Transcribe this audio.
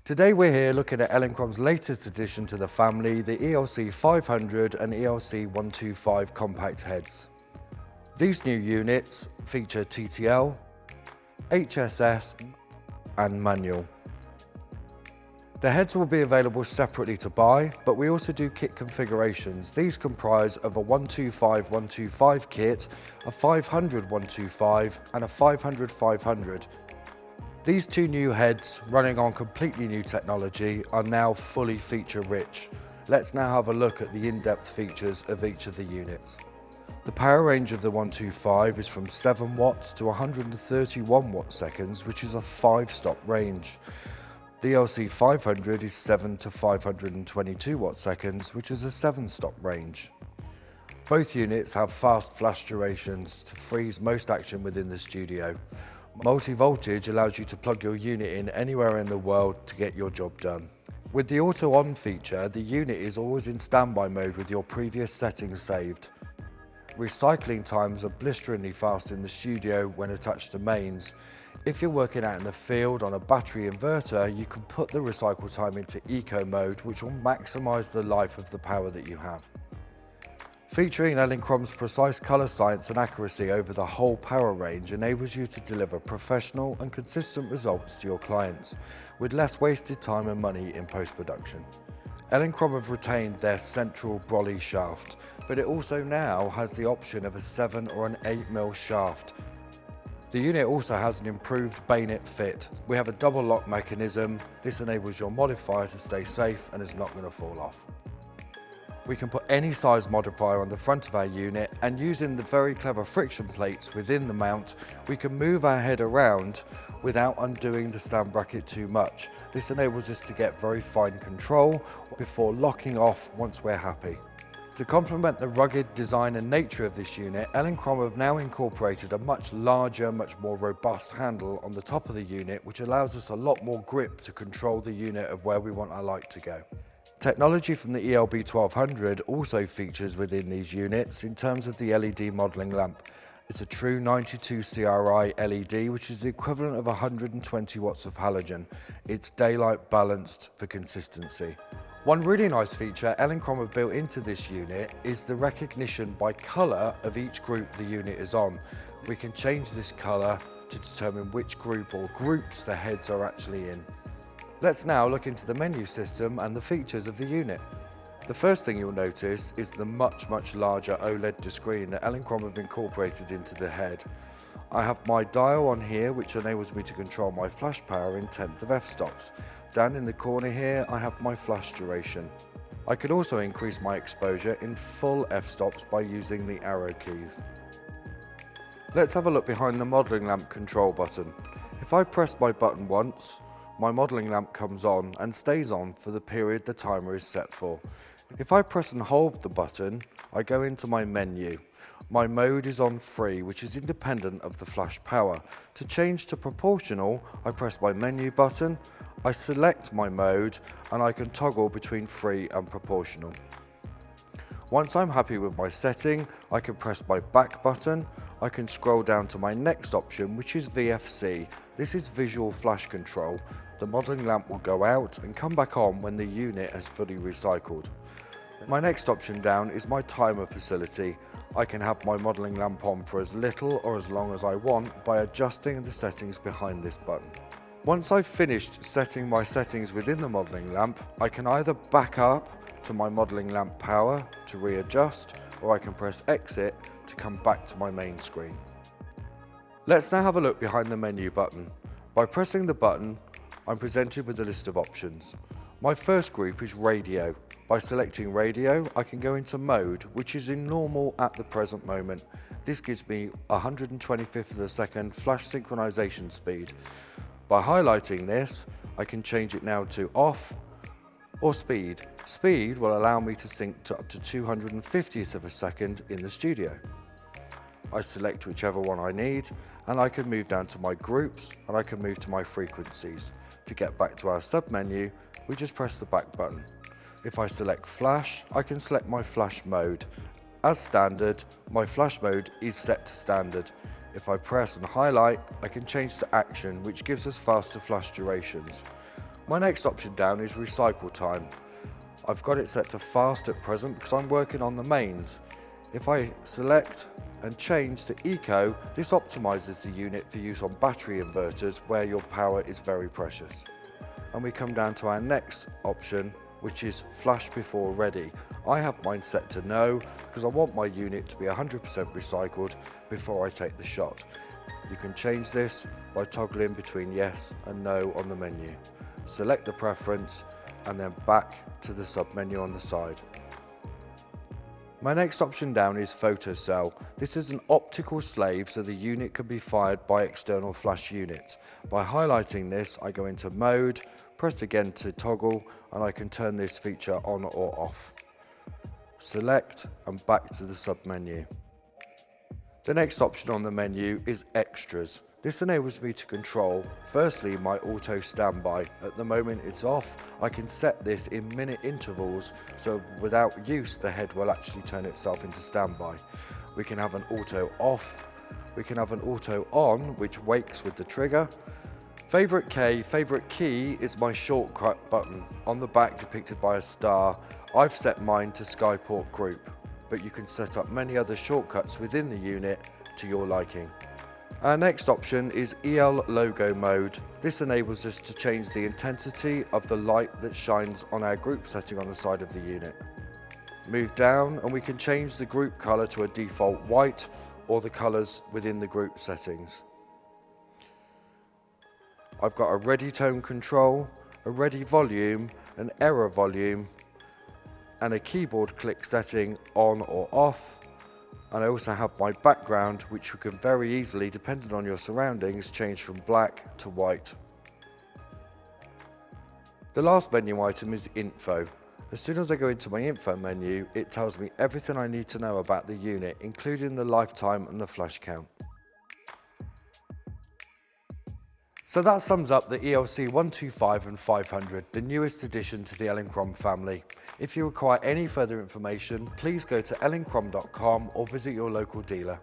Today we're here looking at Elinchrom's latest addition to the family, the ELC 500 and ELC 125 compact heads. These new units feature TTL, HSS and manual. The heads will be available separately to buy, but we also do kit configurations. These comprise of a 125-125 kit, a 500-125 and a 500-500. These two new heads, running on completely new technology, are now fully feature-rich. Let's now have a look at the in-depth features of each of the units. The power range of the 125 is from 7 watts to 131 watt-seconds, which is a 5-stop range. The ELC 500 is 7 to 522 watt-seconds, which is a 7-stop range. Both units have fast flash durations to freeze most action within the studio. Multi-voltage allows you to plug your unit in anywhere in the world to get your job done. With the auto on feature, the unit is always in standby mode with your previous settings saved. Recycling times are blisteringly fast in the studio when attached to mains. If you're working out in the field on a battery inverter, you can put the recycle time into eco mode, which will maximise the life of the power that you have. Featuring Elinchrom's precise colour science and accuracy over the whole power range enables you to deliver professional and consistent results to your clients, with less wasted time and money in post-production. Elinchrom have retained their central brolly shaft, but it also now has the option of a 7 or an 8mm shaft. The unit also has an improved bayonet fit. We have a double lock mechanism. This enables your modifier to stay safe and is not going to fall off. We can put any size modifier on the front of our unit, and using the very clever friction plates within the mount, we can move our head around without undoing the stand bracket too much. This enables us to get very fine control before locking off once we're happy. To complement the rugged design and nature of this unit, Elinchrom have now incorporated a much larger, much more robust handle on the top of the unit, which allows us a lot more grip to control the unit of where we want our light to go. Technology from the ELB 1200 also features within these units in terms of the LED modelling lamp. It's a true 92 CRI LED, which is the equivalent of 120 watts of halogen. It's daylight balanced for consistency. One really nice feature Elinchrom have built into this unit is the recognition by colour of each group the unit is on. We can change this colour to determine which group or groups the heads are actually in. Let's now look into the menu system and the features of the unit. The first thing you'll notice is the much larger OLED screen that Elinchrom have incorporated into the head. I have my dial on here, which enables me to control my flash power in 1/10 of f-stops. Down in the corner here, I have my flash duration. I can also increase my exposure in full f-stops by using the arrow keys. Let's have a look behind the modelling lamp control button. If I press my button once, my modelling lamp comes on and stays on for the period the timer is set for. If I press and hold the button, I go into my menu. My mode is on free, which is independent of the flash power. To change to proportional, I press my menu button, I select my mode, and I can toggle between free and proportional. Once I'm happy with my setting, I can press my back button. I can scroll down to my next option, which is VFC. This is visual flash control. The modelling lamp will go out and come back on when the unit has fully recycled. My next option down is my timer facility. I can have my modelling lamp on for as little or as long as I want by adjusting the settings behind this button. Once I've finished setting my settings within the modelling lamp, I can either back up to my modelling lamp power to readjust, or I can press exit to come back to my main screen. Let's now have a look behind the menu button. By pressing the button, I'm presented with a list of options. My first group is radio. By selecting radio, I can go into mode, which is in normal at the present moment. This gives me 125th of a second flash synchronization speed. By highlighting this, I can change it now to off or speed. Speed will allow me to sync to up to 250th of a second in the studio. I select whichever one I need, and I can move down to my groups, and I can move to my frequencies. To get back to our sub-menu, we just press the back button. If I select flash, I can select my flash mode. As standard, my flash mode is set to standard. If I press and highlight, I can change to action, which gives us faster flash durations. My next option down is recycle time. I've got it set to fast at present because I'm working on the mains. If I select and change to eco, this optimises the unit for use on battery inverters where your power is very precious. And we come down to our next option, which is flash before ready. I have mine set to no because I want my unit to be 100% recycled before I take the shot. You can change this by toggling between yes and no on the menu. Select the preference and then back to the sub-menu on the side. My next option down is photocell. This is an optical slave so the unit can be fired by external flash units. By highlighting this, I go into mode, press again to toggle, and I can turn this feature on or off. Select and back to the sub-menu. The next option on the menu is extras. This enables me to control, firstly, my auto standby. At the moment it's off. I can set this in minute intervals, so without use, the head will actually turn itself into standby. We can have an auto off. We can have an auto on, which wakes with the trigger. Favorite key is my shortcut button on the back depicted by a star. I've set mine to Skyport Group, but you can set up many other shortcuts within the unit to your liking. Our next option is EL logo mode. This enables us to change the intensity of the light that shines on our group setting on the side of the unit. Move down and we can change the group color to a default white or the colors within the group settings. I've got a ready tone control, a ready volume, an error volume, and a keyboard click setting on or off. And I also have my background, which you can very easily, depending on your surroundings, change from black to white. The last menu item is info. As soon as I go into my info menu, it tells me everything I need to know about the unit, including the lifetime and the flash count. So that sums up the ELC 125 and 500, the newest addition to the Elinchrom family. If you require any further information, please go to elinchrom.com or visit your local dealer.